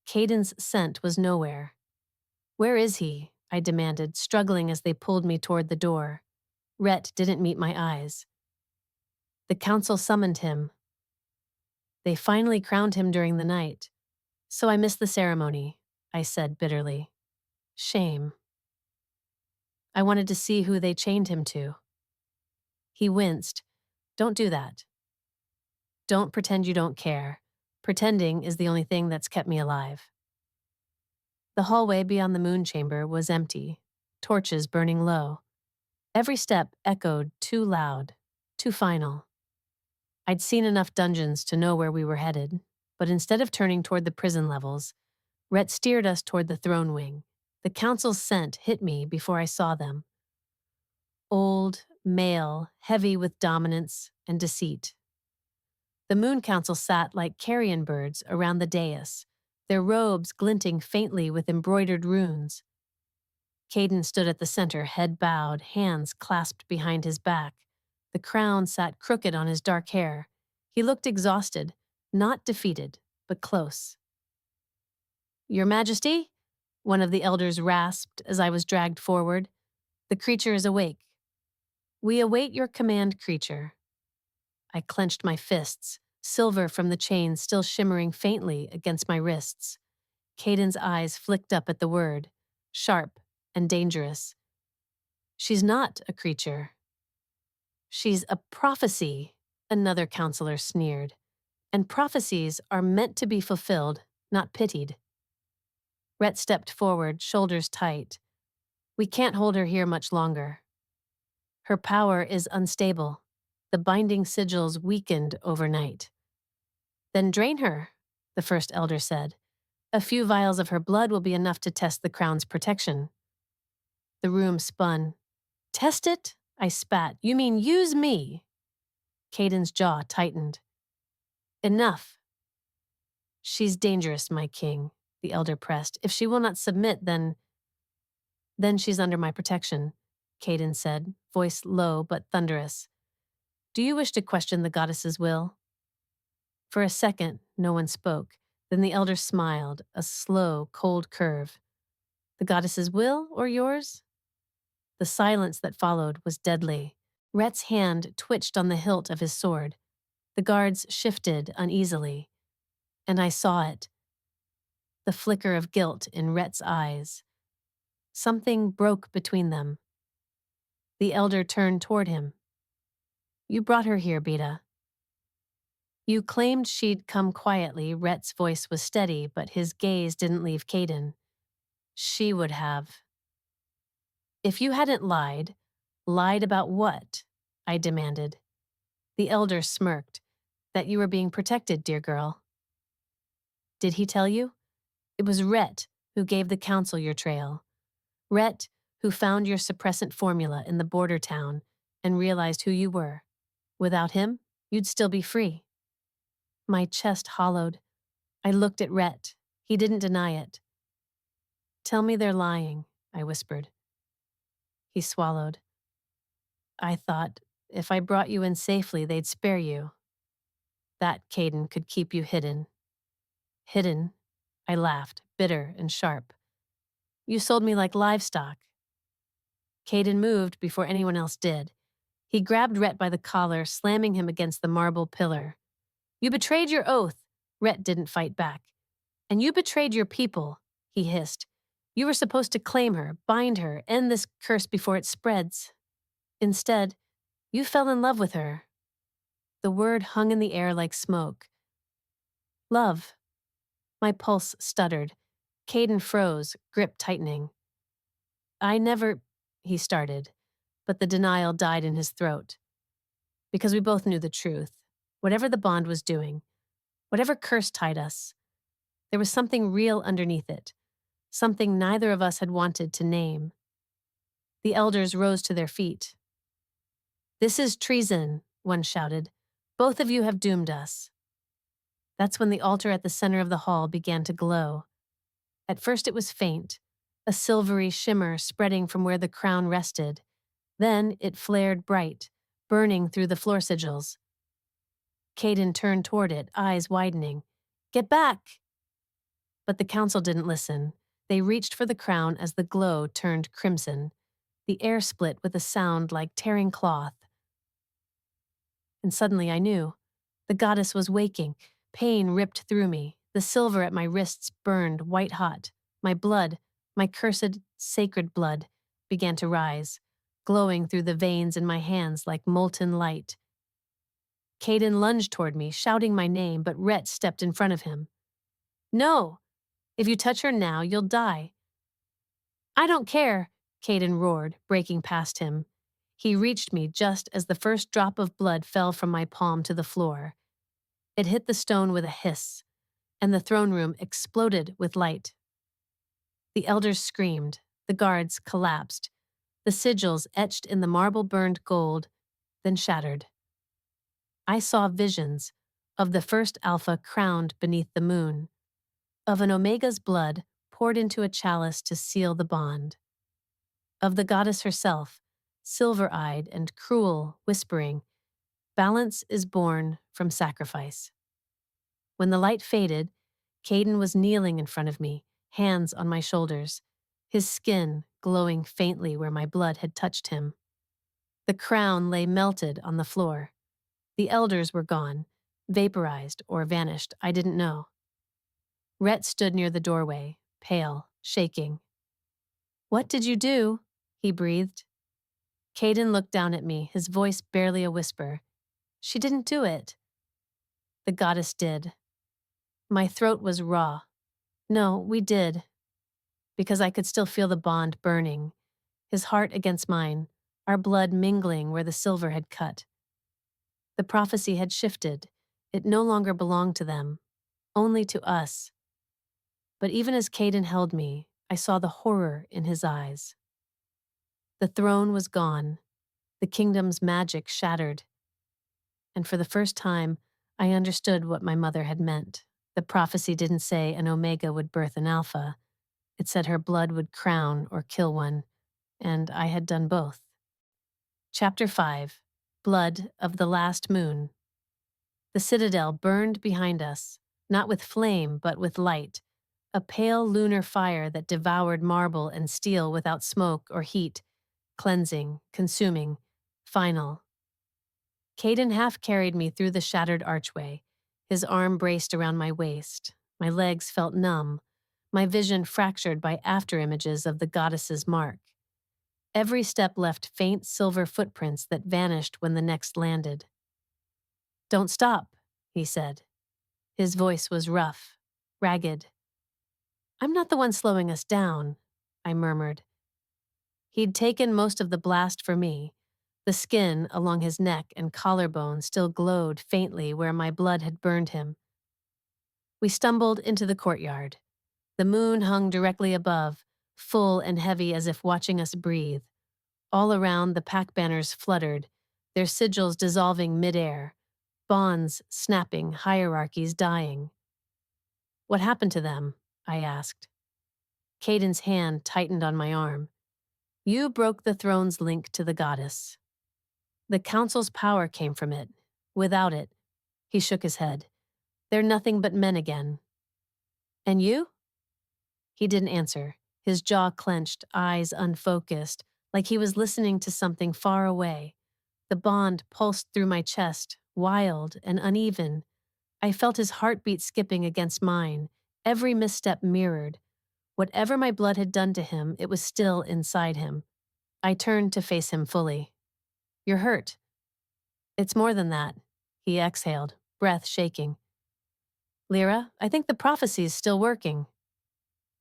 Caden's scent was nowhere. Where is he? I demanded, struggling as they pulled me toward the door. Rhett didn't meet my eyes. The council summoned him. They finally crowned him during the night. So I missed the ceremony, I said bitterly. Shame. I wanted to see who they chained him to. He winced. Don't do that. Don't pretend you don't care. Pretending is the only thing that's kept me alive. The hallway beyond the moon chamber was empty, torches burning low. Every step echoed too loud, too final. I'd seen enough dungeons to know where we were headed, but instead of turning toward the prison levels, Rhett steered us toward the throne wing. The council's scent hit me before I saw them. Old, male, heavy with dominance and deceit. The Moon Council sat like carrion birds around the dais, their robes glinting faintly with embroidered runes. Caden stood at the center, head bowed, hands clasped behind his back. The crown sat crooked on his dark hair. He looked exhausted, not defeated, but close. "Your Majesty?" one of the elders rasped as I was dragged forward. "The creature is awake." "We await your command, creature." I clenched my fists, silver from the chains still shimmering faintly against my wrists. Caden's eyes flicked up at the word, sharp and dangerous. "She's not a creature. She's a prophecy," another counselor sneered. "And prophecies are meant to be fulfilled, not pitied." Rhett stepped forward, shoulders tight. "We can't hold her here much longer. Her power is unstable. The binding sigils weakened overnight." "Then drain her," the first elder said. "A few vials of her blood will be enough to test the crown's protection." The room spun. "Test it?" I spat. "You mean use me?" Caden's jaw tightened. "Enough." "She's dangerous, my king," the elder pressed. "If she will not submit, then she's under my protection," Caden said, voice low but thunderous. "Do you wish to question the goddess's will?" For a second, no one spoke. Then the elder smiled, a slow, cold curve. "The goddess's will or yours?" The silence that followed was deadly. Rhett's hand twitched on the hilt of his sword. The guards shifted uneasily. And I saw it. The flicker of guilt in Rhett's eyes. Something broke between them. The elder turned toward him. "You brought her here, Beta." "You claimed she'd come quietly." Rhett's voice was steady, but his gaze didn't leave Caden. "She would have." "If you hadn't lied about what?" I demanded. The elder smirked. "That you were being protected, dear girl." "Did he tell you?" "It was Rhett who gave the council your trail. Rhett who found your suppressant formula in the border town and realized who you were. Without him, you'd still be free." My chest hollowed. I looked at Rhett. He didn't deny it. "Tell me they're lying," I whispered. He swallowed. "I thought, if I brought you in safely, they'd spare you. That, Caden, could keep you hidden." "Hidden?" I laughed, bitter and sharp. "You sold me like livestock." Caden moved before anyone else did. He grabbed Rhett by the collar, slamming him against the marble pillar. "You betrayed your oath." Rhett didn't fight back. "And you betrayed your people," he hissed. "You were supposed to claim her, bind her, end this curse before it spreads. Instead, you fell in love with her." The word hung in the air like smoke. "Love." My pulse stuttered. Caden froze, grip tightening. "I never," he started, but the denial died in his throat. Because we both knew the truth. Whatever the bond was doing, whatever curse tied us, there was something real underneath it, something neither of us had wanted to name. The elders rose to their feet. "This is treason," one shouted. "Both of you have doomed us." That's when the altar at the center of the hall began to glow. At first it was faint, a silvery shimmer spreading from where the crown rested. Then it flared bright, burning through the floor sigils. Caden turned toward it, eyes widening. "Get back!" But the council didn't listen. They reached for the crown as the glow turned crimson. The air split with a sound like tearing cloth. And suddenly I knew. The goddess was waking. Pain ripped through me. The silver at my wrists burned white hot. My blood, my cursed, sacred blood, began to rise, glowing through the veins in my hands like molten light. Caden lunged toward me, shouting my name, but Rhett stepped in front of him. "No! If you touch her now, you'll die." "I don't care," Caden roared, breaking past him. He reached me just as the first drop of blood fell from my palm to the floor. It hit the stone with a hiss, and the throne room exploded with light. The elders screamed. The guards collapsed. the sigils etched in the marble-burned gold, then shattered. I saw visions of the first Alpha crowned beneath the moon, of an Omega's blood poured into a chalice to seal the bond, of the goddess herself, silver-eyed and cruel, whispering, "Balance is born from sacrifice." When the light faded, Caden was kneeling in front of me, hands on my shoulders, his skin glowing faintly where my blood had touched him. The crown lay melted on the floor. The elders were gone, vaporized or vanished, I didn't know. Rhett stood near the doorway, pale, shaking. "What did you do?" he breathed. Caden looked down at me, his voice barely a whisper. "She didn't do it." The goddess did. My throat was raw. "No, we did." Because I could still feel the bond burning, his heart against mine, our blood mingling where the silver had cut. The prophecy had shifted. It no longer belonged to them, only to us. But even as Caden held me, I saw the horror in his eyes. The throne was gone, the kingdom's magic shattered. And for the first time, I understood what my mother had meant. The prophecy didn't say an Omega would birth an Alpha. It said her blood would crown or kill one, and I had done both. Chapter 5. Blood of the Last Moon. The citadel burned behind us, not with flame but with light, a pale lunar fire that devoured marble and steel without smoke or heat, cleansing, consuming, final. Caden half carried me through the shattered archway, his arm braced around my waist. My legs felt numb, my vision fractured by afterimages of the goddess's mark. Every step left faint silver footprints that vanished when the next landed. "Don't stop," he said. His voice was rough, ragged. "I'm not the one slowing us down," I murmured. He'd taken most of the blast for me. The skin along his neck and collarbone still glowed faintly where my blood had burned him. We stumbled into the courtyard. The moon hung directly above, full and heavy as if watching us breathe. All around, the pack banners fluttered, their sigils dissolving midair, bonds snapping, hierarchies dying. "What happened to them?" I asked. Caden's hand tightened on my arm. "You broke the throne's link to the goddess. The council's power came from it. Without it," he shook his head, "they're nothing but men again." "And you?" He didn't answer, his jaw clenched, eyes unfocused, like he was listening to something far away. The bond pulsed through my chest, wild and uneven. I felt his heartbeat skipping against mine, every misstep mirrored. Whatever my blood had done to him, it was still inside him. I turned to face him fully. "You're hurt." "It's more than that," he exhaled, breath shaking. "Lyra, I think the prophecy's still working."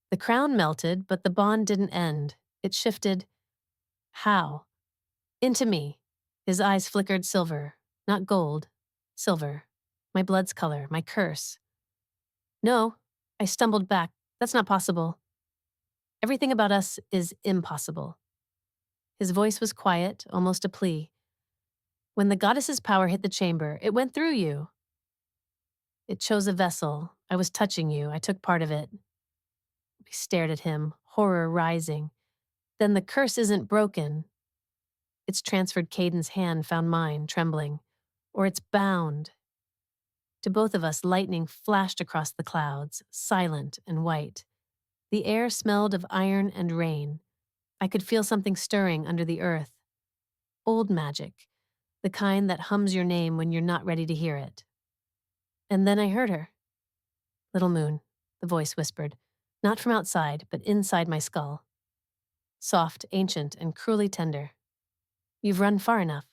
The crown melted, but the bond didn't end. It shifted. How? Into me. His eyes flickered silver, not gold, silver. My blood's color, my curse. "No," I stumbled back. "That's not possible. Everything about us is impossible." His voice was quiet, almost a plea. "When the goddess's power hit the chamber, it went through you. It chose a vessel. I was touching you. I took part of it." We stared at him, horror rising. "Then the curse isn't broken." Its transferred Caden's hand found mine, trembling. "Or it's bound." To both of us, lightning flashed across the clouds, silent and white. The air smelled of iron and rain. I could feel something stirring under the earth. Old magic, the kind that hums your name when you're not ready to hear it. And then I heard her. "Little moon," the voice whispered, not from outside, but inside my skull. Soft, ancient, and cruelly tender. "You've run far enough."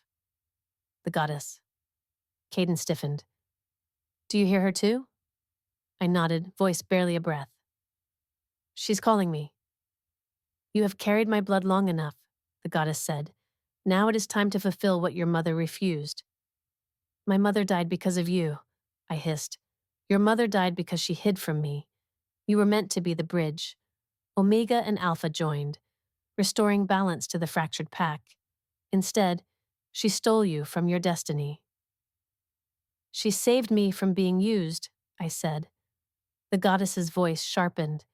The goddess. Caden stiffened. "Do you hear her too?" I nodded, voice barely a breath. "She's calling me." "You have carried my blood long enough," the goddess said. "Now it is time to fulfill what your mother refused." "My mother died because of you," I hissed. "Your mother died because she hid from me. You were meant to be the bridge. Omega and Alpha joined. restoring balance to the fractured pack. Instead, she stole you from your destiny. She saved me from being used, I said. The goddess's voice sharpened.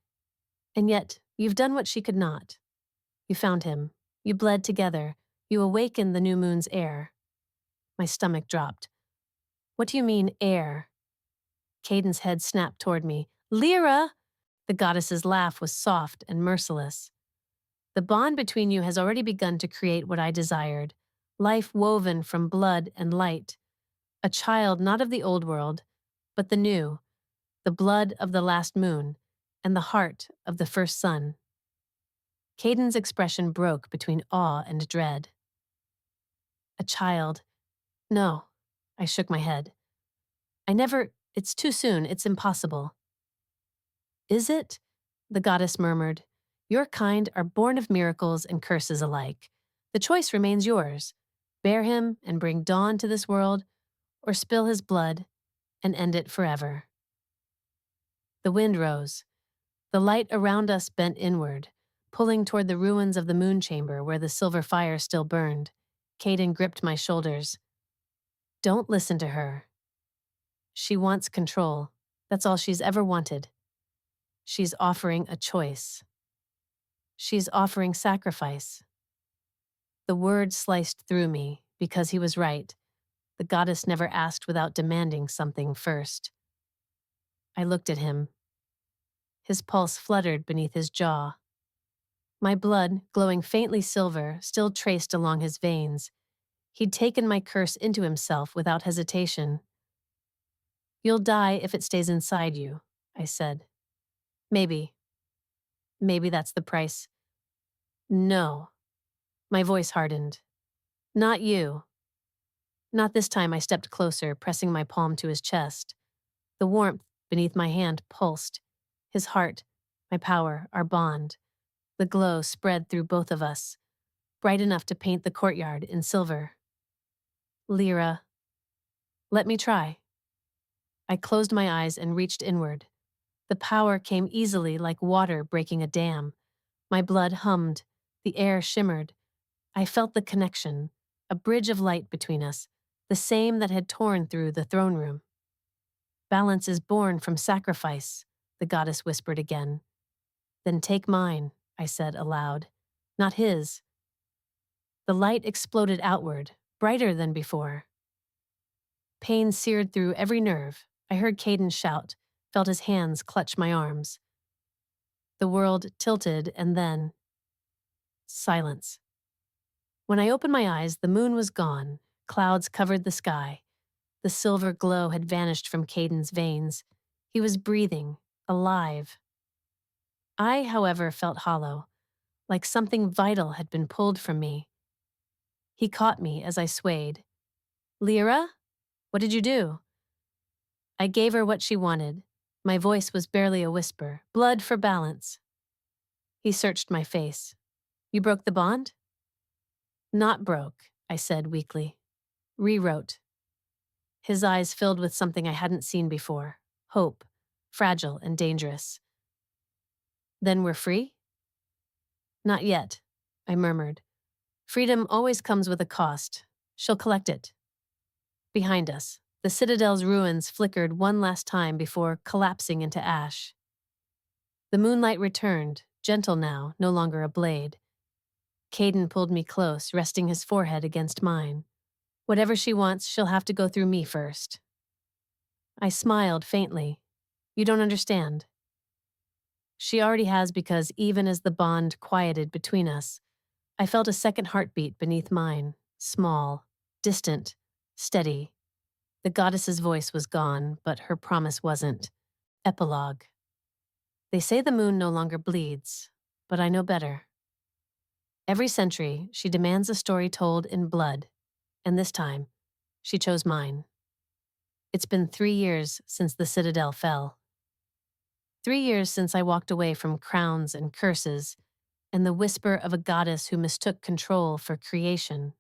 And yet, you've done what she could not. You found him. You bled together. You awakened the new moon's air. My stomach dropped. What do you mean, air? Caden's head snapped toward me. Lyra! The goddess's laugh was soft and merciless. The bond between you has already begun to create what I desired. Life woven from blood and light. A child not of the old world, but the new. The blood of the last moon, and the heart of the first sun. Caden's expression broke between awe and dread. A child. No, I shook my head. It's too soon, it's impossible. Is it? The goddess murmured. Your kind are born of miracles and curses alike. The choice remains yours. Bear him and bring dawn to this world, or spill his blood and end it forever. The wind rose. The light around us bent inward, pulling toward the ruins of the moon chamber where the silver fire still burned. Caden gripped my shoulders. Don't listen to her. She wants control. That's all she's ever wanted. She's offering a choice. She's offering sacrifice. The word sliced through me, because he was right. The goddess never asked without demanding something first. I looked at him. His pulse fluttered beneath his jaw. My blood, glowing faintly silver, still traced along his veins. He'd taken my curse into himself without hesitation. You'll die if it stays inside you, I said. Maybe. Maybe that's the price. No. My voice hardened. Not you. Not this time. I stepped closer, pressing my palm to his chest. The warmth beneath my hand pulsed. His heart, my power, our bond. The glow spread through both of us, bright enough to paint the courtyard in silver. Lyra. Let me try. I closed my eyes and reached inward. The power came easily like water breaking a dam. My blood hummed. The air shimmered. I felt the connection, a bridge of light between us, the same that had torn through the throne room. Balance is born from sacrifice, the goddess whispered again. Then take mine, I said aloud. Not his. The light exploded outward, brighter than before. Pain seared through every nerve. I heard Caden shout, felt his hands clutch my arms. The world tilted and then silence. When I opened my eyes, the moon was gone. Clouds covered the sky. The silver glow had vanished from Caden's veins. He was breathing, alive. I, however, felt hollow, like something vital had been pulled from me. He caught me as I swayed. Lyra? What did you do? I gave her what she wanted. My voice was barely a whisper. Blood for balance. He searched my face. You broke the bond? Not broke, I said weakly. Rewrote. His eyes filled with something I hadn't seen before. Hope, fragile and dangerous. Then we're free? Not yet, I murmured. Freedom always comes with a cost. She'll collect it. Behind us, the citadel's ruins flickered one last time before collapsing into ash. The moonlight returned, gentle now, no longer a blade. Caden pulled me close, resting his forehead against mine. Whatever she wants, she'll have to go through me first. I smiled faintly. You don't understand. She already has, because even as the bond quieted between us, I felt a second heartbeat beneath mine, small, distant, steady. The goddess's voice was gone, but her promise wasn't. Epilogue. They say the moon no longer bleeds, but I know better. Every century, she demands a story told in blood, and this time, she chose mine. It's been 3 years since the citadel fell. 3 years since I walked away from crowns and curses, and the whisper of a goddess who mistook control for creation.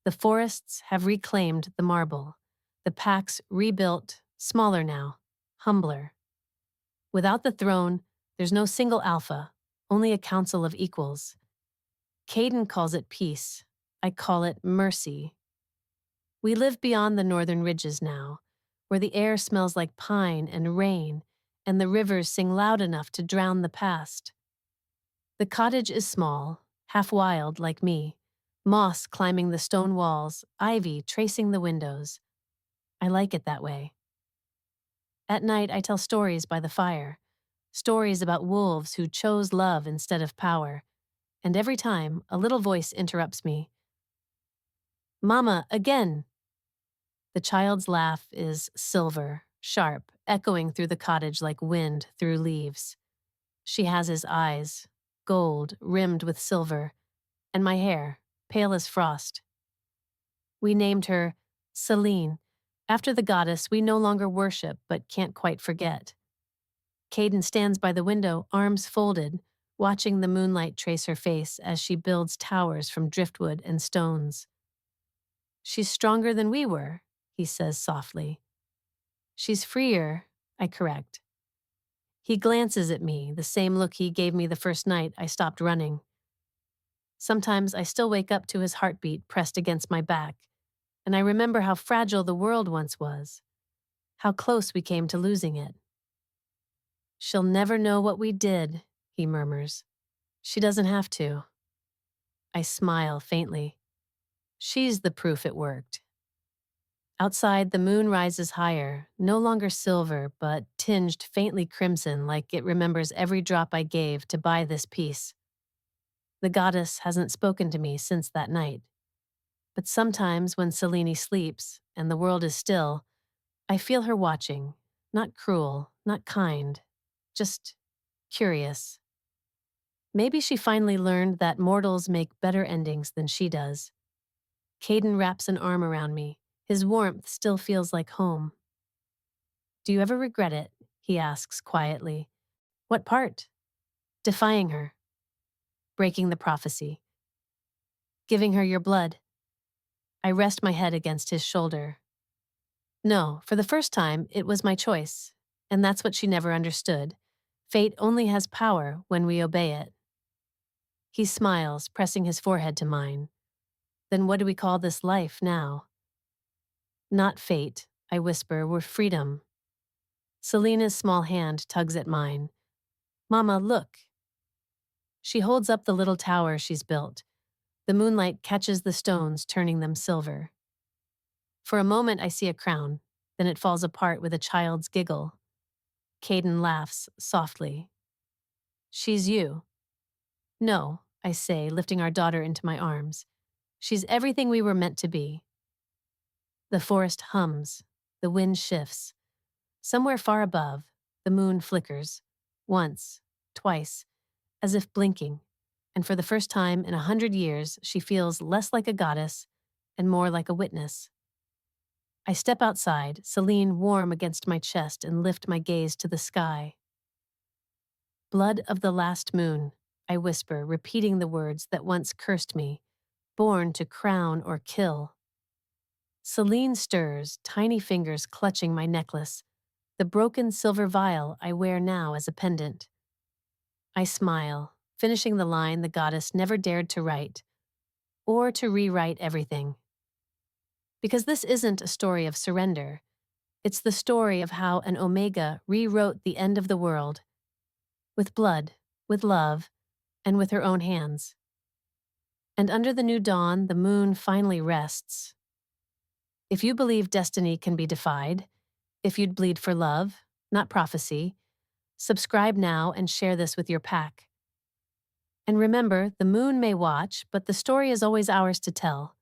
The forests have reclaimed the marble, the packs rebuilt, smaller now, humbler. Without the throne, there's no single alpha, only a council of equals. Caden calls it peace. I call it mercy. We live beyond the northern ridges now, where the air smells like pine and rain, and the rivers sing loud enough to drown the past. The cottage is small, half wild like me, moss climbing the stone walls, ivy tracing the windows. I like it that way. At night, I tell stories by the fire, stories about wolves who chose love instead of power, and every time, a little voice interrupts me. Mama, again! The child's laugh is silver, sharp, echoing through the cottage like wind through leaves. She has his eyes, gold, rimmed with silver, and my hair, pale as frost. We named her Selene, after the goddess we no longer worship but can't quite forget. Caden stands by the window, arms folded, watching the moonlight trace her face as she builds towers from driftwood and stones. She's stronger than we were, he says softly. She's freer, I correct. He glances at me, the same look he gave me the first night I stopped running. Sometimes I still wake up to his heartbeat pressed against my back, and I remember how fragile the world once was, how close we came to losing it. She'll never know what we did, he murmurs. She doesn't have to. I smile faintly. She's the proof it worked. Outside, the moon rises higher, no longer silver, but tinged faintly crimson like it remembers every drop I gave to buy this peace. The goddess hasn't spoken to me since that night. But sometimes when Selene sleeps and the world is still, I feel her watching, not cruel, not kind, just curious. Maybe she finally learned that mortals make better endings than she does. Caden wraps an arm around me. His warmth still feels like home. Do you ever regret it? He asks quietly. What part? Defying her. Breaking the prophecy. Giving her your blood. I rest my head against his shoulder. No, for the first time, it was my choice, and that's what she never understood. Fate only has power when we obey it. He smiles, pressing his forehead to mine. Then what do we call this life now? Not fate, I whisper, we're freedom. Selena's small hand tugs at mine. Mama, look. She holds up the little tower she's built. The moonlight catches the stones, turning them silver. For a moment I see a crown, then it falls apart with a child's giggle. Caden laughs softly. She's you. No, I say, lifting our daughter into my arms. She's everything we were meant to be. The forest hums. The wind shifts. Somewhere far above, the moon flickers. Once, twice, as if blinking, and for the first time in 100 years, she feels less like a goddess and more like a witness. I step outside, Selene warm against my chest, and lift my gaze to the sky. Blood of the last moon, I whisper, repeating the words that once cursed me, born to crown or kill. Selene stirs, tiny fingers clutching my necklace, the broken silver vial I wear now as a pendant. I smile, finishing the line the goddess never dared to write, or to rewrite everything. Because this isn't a story of surrender. It's the story of how an Omega rewrote the end of the world, with blood, with love, and with her own hands. And under the new dawn, the moon finally rests. If you believe destiny can be defied, if you'd bleed for love, not prophecy, subscribe now and share this with your pack. And remember, the moon may watch, but the story is always ours to tell.